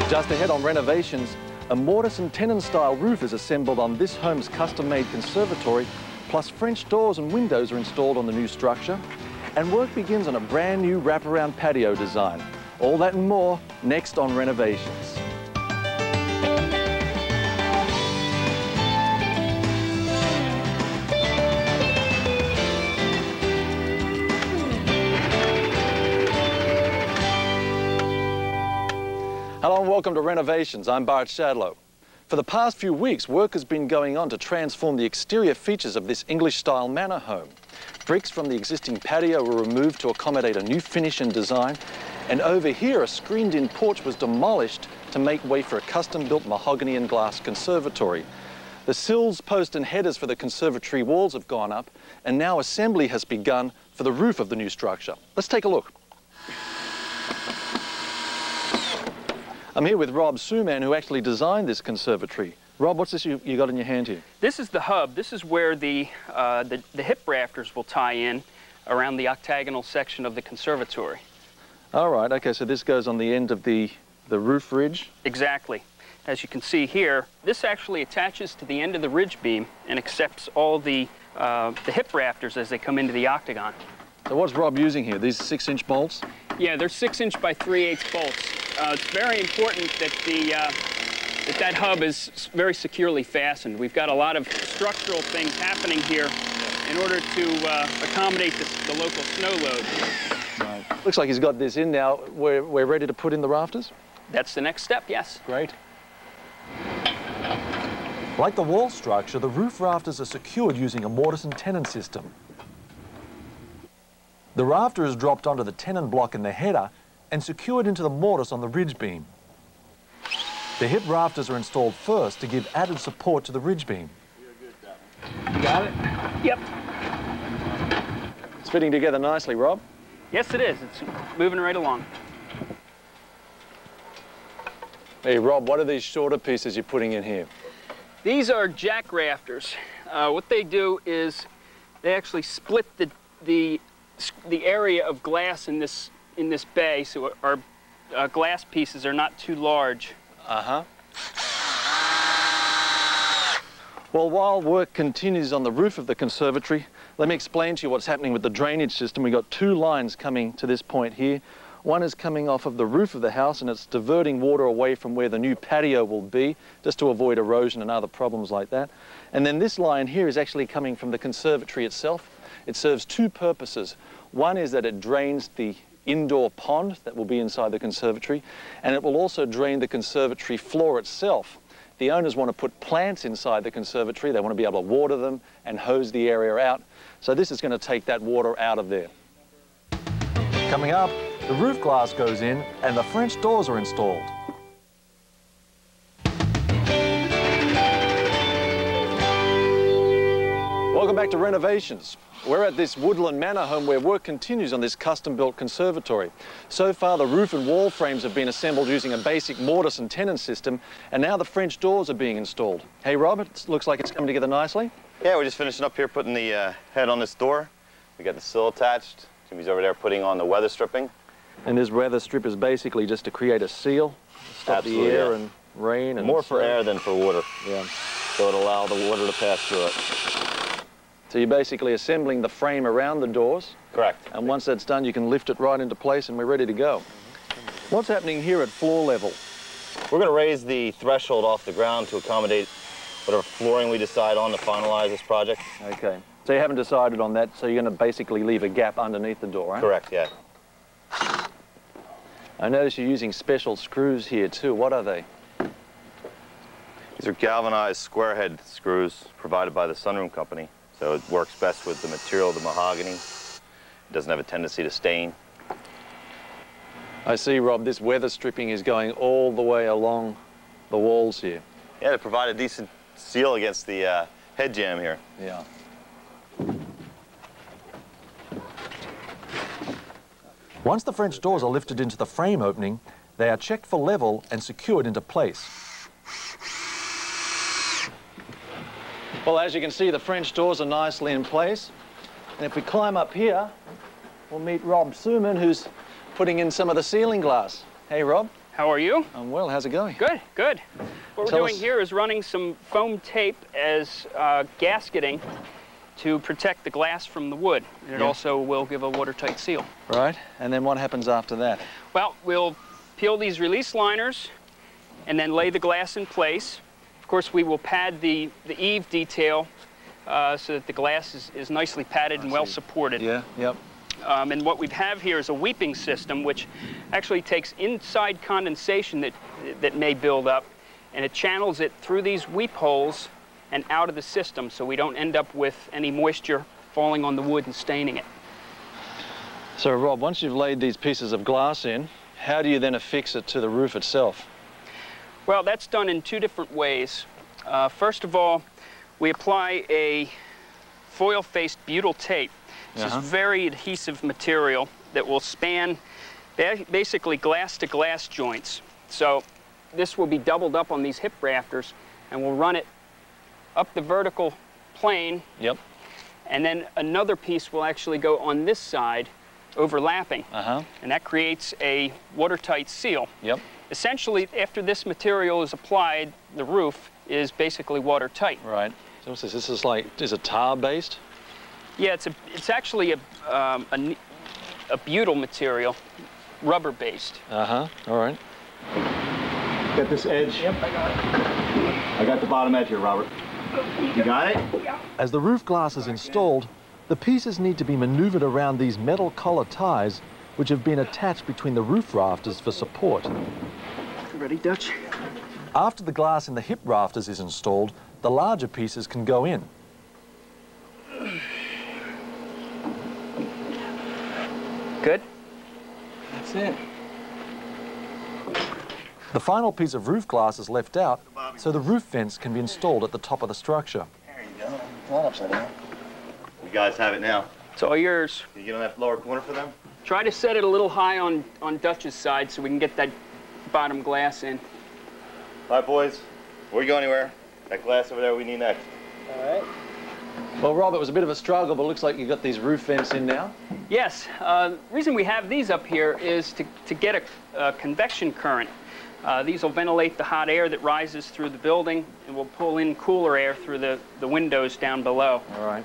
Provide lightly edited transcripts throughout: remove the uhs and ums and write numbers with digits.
Just ahead on renovations, a mortise and tenon style roof is assembled on this home's custom-made conservatory, plus French doors and windows are installed on the new structure, and work begins on a brand new wraparound patio design. All that and more next on renovations. Hello and welcome to Renovations. I'm Bart Shadlow. For the past few weeks, work has been going on to transform the exterior features of this English-style manor home. Bricks from the existing patio were removed to accommodate a new finish and design, and over here a screened-in porch was demolished to make way for a custom-built mahogany and glass conservatory. The sills, posts and headers for the conservatory walls have gone up, and now assembly has begun for the roof of the new structure. Let's take a look. I'm here with Rob Suman, who actually designed this conservatory. Rob, what's this you got in your hand here? This is the hub. This is where the hip rafters will tie in around the octagonal section of the conservatory. All right, okay, so this goes on the end of the roof ridge? Exactly. As you can see here, this actually attaches to the end of the ridge beam and accepts all the hip rafters as they come into the octagon. So what's Rob using here? These 6-inch bolts? Yeah, they're 6-inch by 3/8 bolts. It's very important that that hub is very securely fastened. We've got a lot of structural things happening here in order to accommodate the local snow load. Right. Looks like he's got this in now. We're ready to put in the rafters? That's the next step, yes. Great. Like the wall structure, the roof rafters are secured using a mortise and tenon system. The rafter is dropped onto the tenon block in the header and secured into the mortise on the ridge beam. The hip rafters are installed first to give added support to the ridge beam. You got it? Yep. It's fitting together nicely, Rob. Yes, it is. It's moving right along. Hey, Rob, what are these shorter pieces you're putting in here? These are jack rafters. What they do is they actually split the area of glass in this bay, so our glass pieces are not too large. Uh-huh. Well, while work continues on the roof of the conservatory, let me explain to you what's happening with the drainage system. We've got 2 lines coming to this point here. One is coming off of the roof of the house, and it's diverting water away from where the new patio will be, just to avoid erosion and other problems like that. And then this line here is actually coming from the conservatory itself. It serves 2 purposes. One is that it drains the indoor pond that will be inside the conservatory, and it will also drain the conservatory floor itself. The owners want to put plants inside the conservatory. They want to be able to water them and hose the area out. So this is going to take that water out of there. Coming up, the roof glass goes in and the French doors are installed. Welcome back to Renovations. We're at this woodland manor home where work continues on this custom-built conservatory. So far, the roof and wall frames have been assembled using a basic mortise and tenon system, and now the French doors are being installed. Hey, Rob, it looks like it's coming together nicely. Yeah, we're just finishing up here putting the head on this door. We got the sill attached. Jimmy's over there putting on the weather stripping. And this weather strip is basically just to create a seal, stop the air and rain. And more for air than for water. Yeah. So it'll allow the water to pass through it. So you're basically assembling the frame around the doors. Correct. And once that's done, you can lift it right into place and we're ready to go. What's happening here at floor level? We're going to raise the threshold off the ground to accommodate whatever flooring we decide on to finalize this project. Okay. So you haven't decided on that, so you're going to basically leave a gap underneath the door, right? Correct, yeah. I notice you're using special screws here too. What are they? These are galvanized square head screws provided by the Sunroom Company. So it works best with the material, the mahogany. It doesn't have a tendency to stain. I see, Rob, this weather stripping is going all the way along the walls here. Yeah, to provide a decent seal against the head jamb here. Yeah. Once the French doors are lifted into the frame opening, they are checked for level and secured into place. Well, as you can see, the French doors are nicely in place. And if we climb up here, we'll meet Rob Suman, who's putting in some of the ceiling glass. Hey, Rob. How are you? I'm well. How's it going? Good, good. What Tell we're doing us. here is running some foam tape as gasketing to protect the glass from the wood. And it also will give a watertight seal. Right. And then what happens after that? Well, we'll peel these release liners and then lay the glass in place. Of course, we will pad the eave detail so that the glass is nicely padded and well supported. Yeah, yep. And what we have here is a weeping system, which actually takes inside condensation that may build up, and it channels it through these weep holes and out of the system, so we don't end up with any moisture falling on the wood and staining it. So, Rob, once you've laid these pieces of glass in, how do you then affix it to the roof itself? Well, that's done in two different ways. First of all, we apply a foil-faced butyl tape. This is very adhesive material that will span basically glass-to-glass joints. So this will be doubled up on these hip rafters, and we'll run it up the vertical plane. Yep. And then another piece will actually go on this side, overlapping. And that creates a watertight seal. Yep. Essentially, after this material is applied, the roof is basically watertight. Right. So what's this? This is like, is it tar-based? Yeah, it's actually a butyl material, rubber-based. All right. Got this edge? Yep, I got it. I got the bottom edge here, Robert. You got it? Yeah. As the roof glass is installed, the pieces need to be maneuvered around these metal collar ties, which have been attached between the roof rafters for support. Ready, Dutch? After the glass in the hip rafters is installed, the larger pieces can go in. Good? That's it. The final piece of roof glass is left out, so the roof vents can be installed at the top of the structure. There you go. Not upside down. You guys have it now. It's all yours. Can you get on that lower corner for them? Try to set it a little high on Dutch's side so we can get that bottom glass in. All right, boys. Before you go anywhere, that glass over there we need next. All right. Well, Rob, it was a bit of a struggle, but it looks like you've got these roof vents in now. Yes. The reason we have these up here is to get a convection current. These will ventilate the hot air that rises through the building, and will pull in cooler air through the windows down below. All right.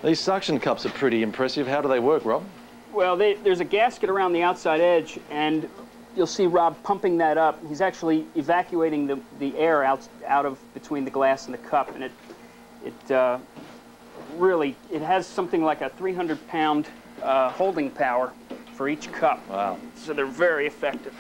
These suction cups are pretty impressive. How do they work, Rob? Well, there's a gasket around the outside edge, and you'll see Rob pumping that up. He's actually evacuating the air out of between the glass and the cup, and it really has something like a 300-pound holding power for each cup. Wow. So they're very effective.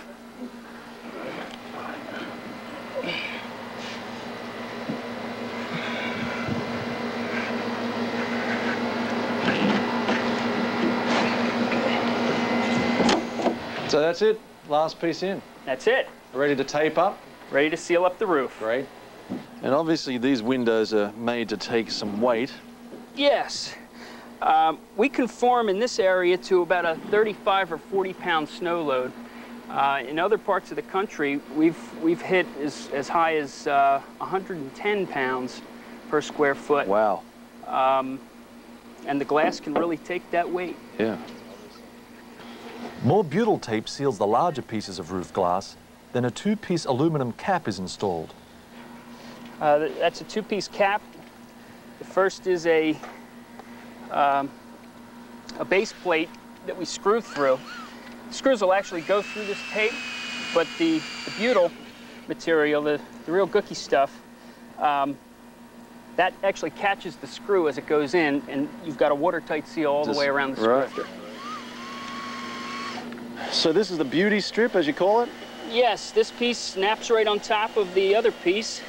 So that's it. Last piece in. That's it. Ready to tape up? Ready to seal up the roof. Great. And obviously these windows are made to take some weight. Yes. We conform in this area to about a 35 or 40-pound snow load. In other parts of the country, we've hit as high as 110 pounds per square foot. Wow. And the glass can really take that weight. Yeah. More butyl tape seals the larger pieces of roof glass, then a two-piece aluminum cap is installed. That's a two-piece cap. The first is a base plate that we screw through. The screws will actually go through this tape, but the butyl material, the real gooky stuff, that actually catches the screw as it goes in, and you've got a watertight seal all the way around the screw. So this is the beauty strip, as you call it? Yes, this piece snaps right on top of the other piece.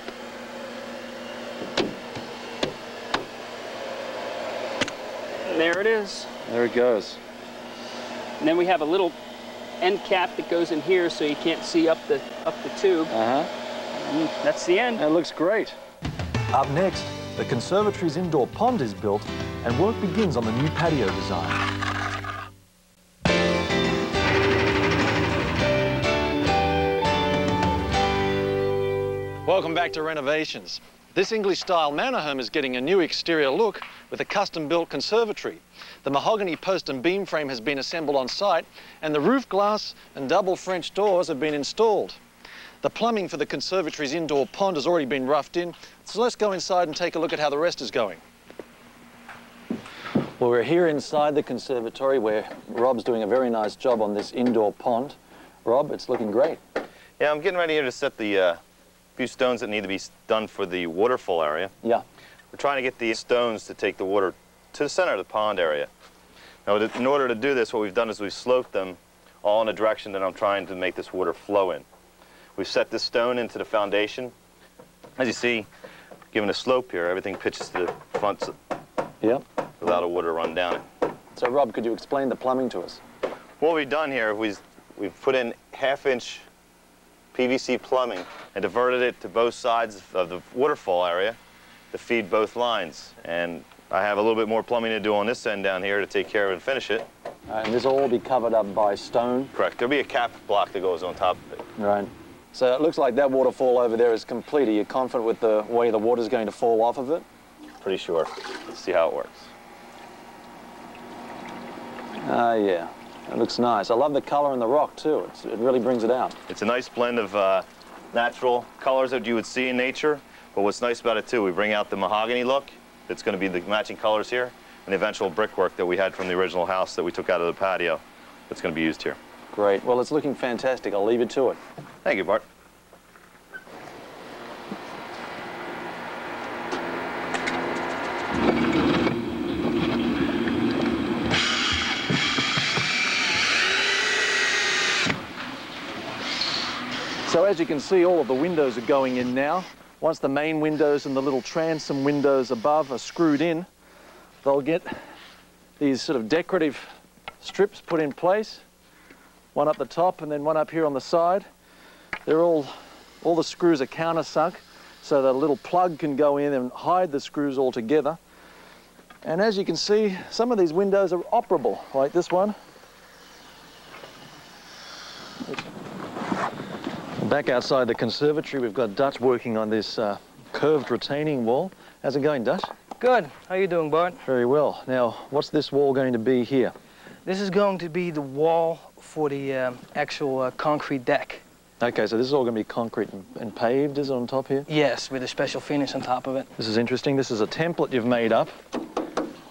And there it is. There it goes. And then we have a little end cap that goes in here so you can't see up the tube. And that's the end. That looks great. Up next, the conservatory's indoor pond is built and work begins on the new patio design. Welcome back to Renovations. This English-style manor home is getting a new exterior look with a custom-built conservatory. The mahogany post and beam frame has been assembled on site, and the roof glass and double French doors have been installed. The plumbing for the conservatory's indoor pond has already been roughed in, so let's go inside and take a look at how the rest is going. Well, we're here inside the conservatory where Rob's doing a very nice job on this indoor pond. Rob, it's looking great. Yeah, I'm getting ready here to set the few stones that need to be done for the waterfall area. Yeah. We're trying to get these stones to take the water to the center of the pond area. Now, in order to do this, what we've done is we've sloped them all in a direction that I'm trying to make this water flow in. We've set this stone into the foundation. As you see, given a slope here, everything pitches to the front. Yep. Without a water run down it. So Rob, could you explain the plumbing to us? What we've done here, we've put in 1/2-inch PVC plumbing and diverted it to both sides of the waterfall area to feed both lines. And I have a little bit more plumbing to do on this end down here to take care of and finish it. And this will all be covered up by stone? Correct. There'll be a cap block that goes on top of it. Right. So it looks like that waterfall over there is complete. Are you confident with the way the water's going to fall off of it? Pretty sure. Let's see how it works. Yeah. It looks nice. I love the color in the rock too. It really brings it out. It's a nice blend of natural colors that you would see in nature, but what's nice about it too, we bring out the mahogany look that's going to be the matching colors here, and the eventual brickwork that we had from the original house that we took out of the patio that's going to be used here. Great. Well, it's looking fantastic. I'll leave you to it. Thank you, Bart. So as you can see, all of the windows are going in now. Once the main windows and the little transom windows above are screwed in, they'll get these sort of decorative strips put in place. One up the top and then one up here on the side. They're all the screws are countersunk so that a little plug can go in and hide the screws altogether. And as you can see, some of these windows are operable, like this one. Back outside the conservatory, we've got Dutch working on this curved retaining wall. How's it going, Dutch? Good. How you doing, Bart? Very well. Now, what's this wall going to be here? This is going to be the wall for the actual concrete deck. Okay, so this is all going to be concrete and paved, is it, on top here? Yes, with a special finish on top of it. This is interesting. This is a template you've made up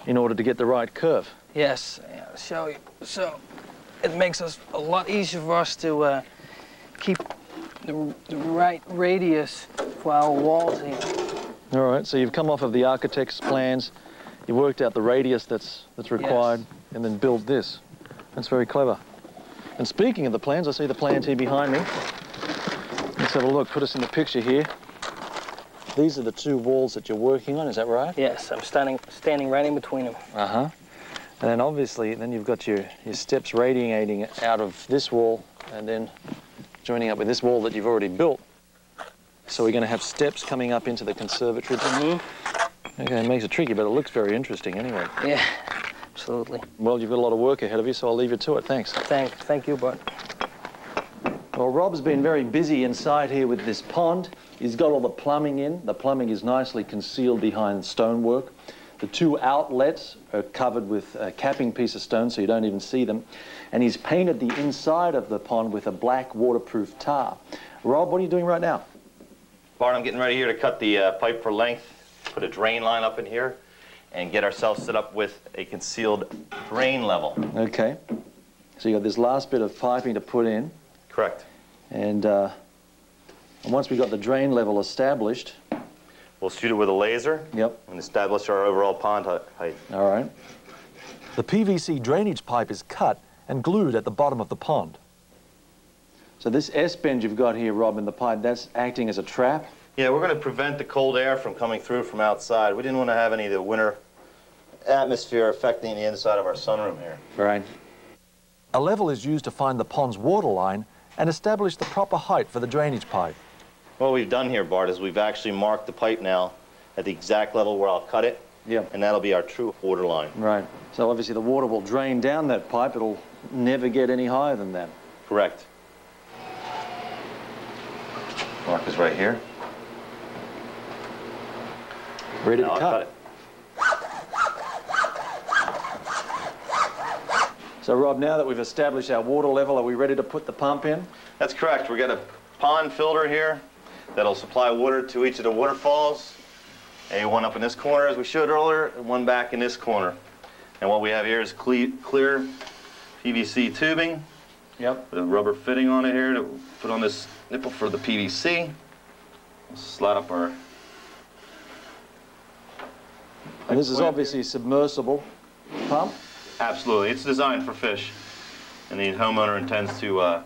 in order to get the right curve. Yes, I'll show you. So it makes us a lot easier for us to keep the right radius for our walls here. All right, so you've come off of the architect's plans, you worked out the radius that's required, yes, and then built this. That's very clever. And speaking of the plans, I see the plans here behind me. Let's have a look, put us in the picture here. These are the two walls that you're working on, is that right? Yes, I'm standing right in between them. Uh-huh. And then obviously, then you've got your steps radiating out of this wall and then joining up with this wall that you've already built. So we're going to have steps coming up into the conservatory. Mm-hmm. Okay, it makes it tricky, but it looks very interesting anyway. Yeah, absolutely. Well, you've got a lot of work ahead of you, so I'll leave you to it. Thanks. Thank you, Bart. Well, Rob's been very busy inside here with this pond. He's got all the plumbing in. The plumbing is nicely concealed behind stonework. The two outlets are covered with a capping piece of stone so you don't even see them. And he's painted the inside of the pond with a black waterproof tar. Rob, what are you doing right now? Bart, I'm getting ready here to cut the pipe for length, put a drain line up in here, and get ourselves set up with a concealed drain level. Okay. So you got this last bit of piping to put in. Correct. And once we've got the drain level established, we'll shoot it with a laser. Yep. And establish our overall pond height. All right. The PVC drainage pipe is cut and glued at the bottom of the pond. So this S-bend you've got here, Rob, in the pipe, that's acting as a trap? Yeah, we're going to prevent the cold air from coming through from outside. We didn't want to have any of the winter atmosphere affecting the inside of our sunroom here. Right. A level is used to find the pond's water line and establish the proper height for the drainage pipe. What we've done here, Bart, is we've actually marked the pipe now at the exact level where I'll cut it. Yeah. And that'll be our true water line. Right. So obviously the water will drain down that pipe. It'll never get any higher than that. Correct. Mark is right here. Ready to I'll cut. it. So Rob, now that we've established our water level, are we ready to put the pump in? That's correct. We've got a pond filter here that'll supply water to each of the waterfalls. One up in this corner, as we showed earlier, and one back in this corner. And what we have here is clear PVC tubing. Yep. With a rubber fitting on it here to put on this nipple for the PVC. We'll slide up our... And this is obviously a submersible pump? Absolutely. It's designed for fish. And the homeowner intends to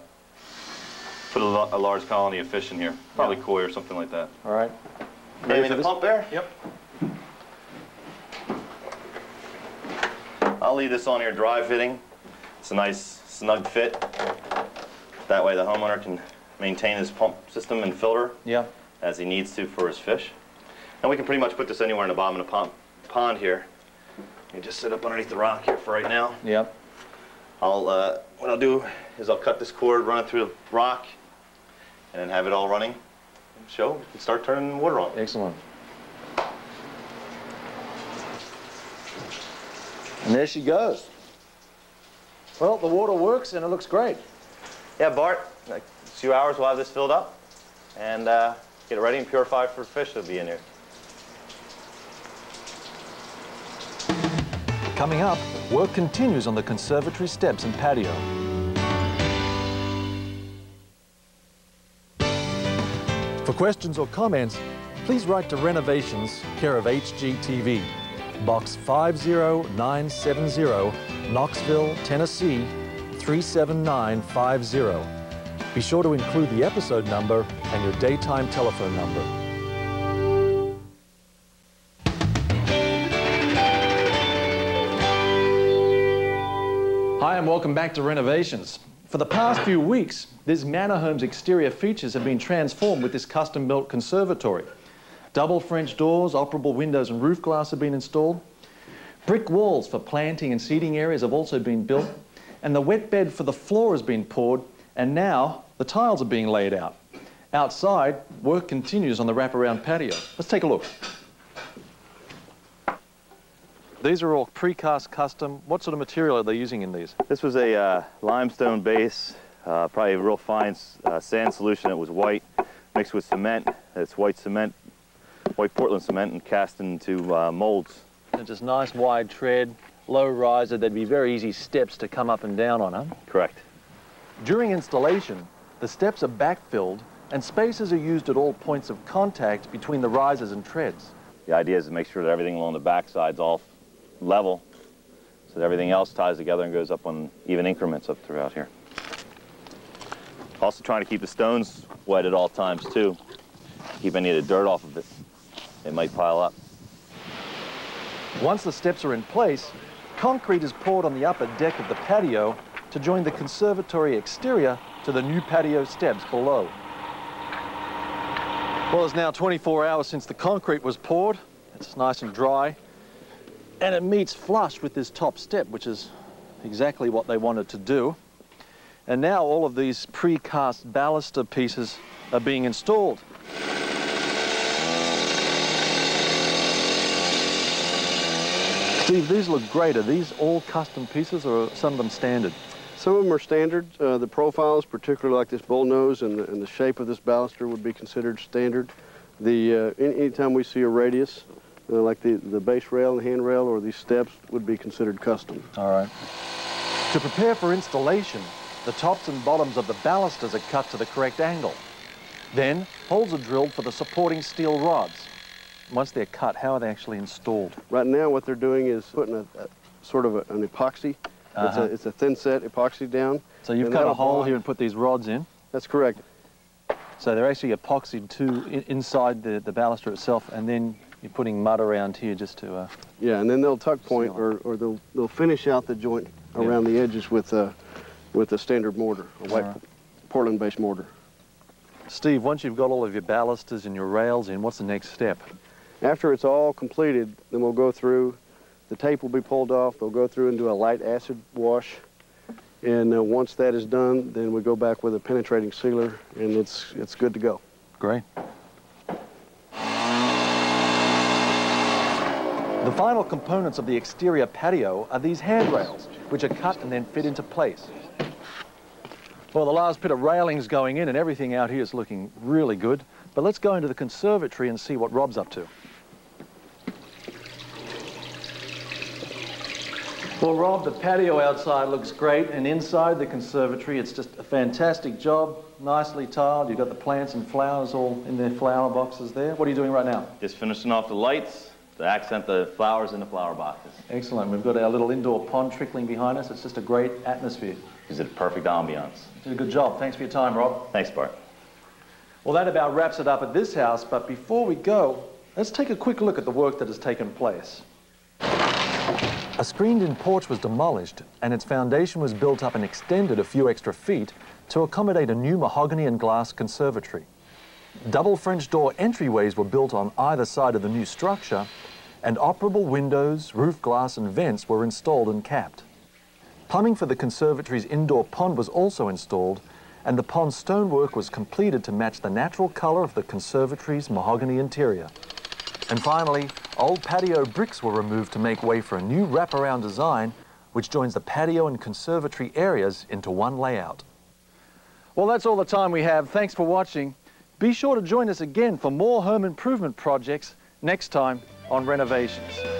put a large colony of fish in here. Probably koi or something like that. All right. Ready for the pump there? Yep. I'll leave this on here dry fitting. It's a nice snug fit. That way the homeowner can maintain his pump system and filter as he needs to for his fish. And we can pretty much put this anywhere in the bottom of the pond here. You just sit up underneath the rock here for right now. Yep. What I'll do is I'll cut this cord, run it through the rock, and then have it all running. Show and start turning the water on. Excellent. And there she goes. Well, the water works and it looks great. Yeah, Bart, like a few hours we'll have this filled up and get it ready and purified for fish that'll be in here. Coming up, work continues on the conservatory steps and patio. For questions or comments, please write to Renovations, care of HGTV, Box 50970, Knoxville, Tennessee 37950. Be sure to include the episode number and your daytime telephone number. Hi and welcome back to Renovations. For the past few weeks, this Manor home's exterior features have been transformed with this custom-built conservatory. Double French doors, operable windows and roof glass have been installed. Brick walls for planting and seating areas have also been built. And the wet bed for the floor has been poured, and now the tiles are being laid out. Outside, work continues on the wraparound patio. Let's take a look. These are all precast custom. What sort of material are they using in these? This was a limestone base, probably a real fine sand solution. It was white, mixed with cement. It's white cement, white Portland cement, and cast into molds. And just nice wide tread, low riser. There'd be very easy steps to come up and down on, huh? Correct. During installation, the steps are backfilled and spaces are used at all points of contact between the risers and treads. The idea is to make sure that everything along the backside's all level, so that everything else ties together and goes up on even increments up throughout here. Also trying to keep the stones wet at all times too. Keep any of the dirt off of it. It might pile up. Once the steps are in place, concrete is poured on the upper deck of the patio to join the conservatory exterior to the new patio steps below. Well, it's now 24 hours since the concrete was poured. It's nice and dry. And it meets flush with this top step, which is exactly what they wanted to do. And now all of these precast baluster pieces are being installed. Steve, these look great. Are these all custom pieces or are some of them standard? Some of them are standard. The profiles, particularly like this bull nose and the shape of this baluster, would be considered standard. Anytime we see a radius, like the base rail and handrail or these steps, would be considered custom. All right. To prepare for installation, the tops and bottoms of the balusters are cut to the correct angle. Then, holes are drilled for the supporting steel rods. Once they're cut, how are they actually installed? Right now, what they're doing is putting an epoxy. It's a thin set epoxy down. So you've cut a hole here and put these rods in? That's correct. So they're actually epoxied inside the baluster itself, and then you're putting mud around here just to... yeah, and then they'll tuck point or they'll finish out the joint around the edges with a standard mortar, a white Portland-based mortar. Steve, once you've got all of your balusters and your rails in, what's the next step? After it's all completed, then we'll go through, the tape will be pulled off, they'll go through and do a light acid wash, and once that is done, then we go back with a penetrating sealer, and it's good to go. Great. The final components of the exterior patio are these handrails, which are cut and then fit into place. Well, the last bit of railing's going in and everything out here is looking really good. But let's go into the conservatory and see what Rob's up to. Well, Rob, the patio outside looks great, and inside the conservatory, it's just a fantastic job, nicely tiled. You've got the plants and flowers all in their flower boxes there. What are you doing right now? Just finishing off the lights to accent the flowers in the flower boxes. Excellent. We've got our little indoor pond trickling behind us. It's just a great atmosphere. Gives it a perfect ambiance. You did a good job. Thanks for your time, Rob. Thanks, Bart. Well, that about wraps it up at this house, but before we go, let's take a quick look at the work that has taken place. A screened-in porch was demolished and its foundation was built up and extended a few extra feet to accommodate a new mahogany and glass conservatory. Double French door entryways were built on either side of the new structure, and operable windows, roof glass and vents were installed and capped. Plumbing for the conservatory's indoor pond was also installed, and the pond stonework was completed to match the natural color of the conservatory's mahogany interior. And finally, old patio bricks were removed to make way for a new wraparound design which joins the patio and conservatory areas into one layout. Well, that's all the time we have. Thanks for watching. Be sure to join us again for more home improvement projects next time on Renovations.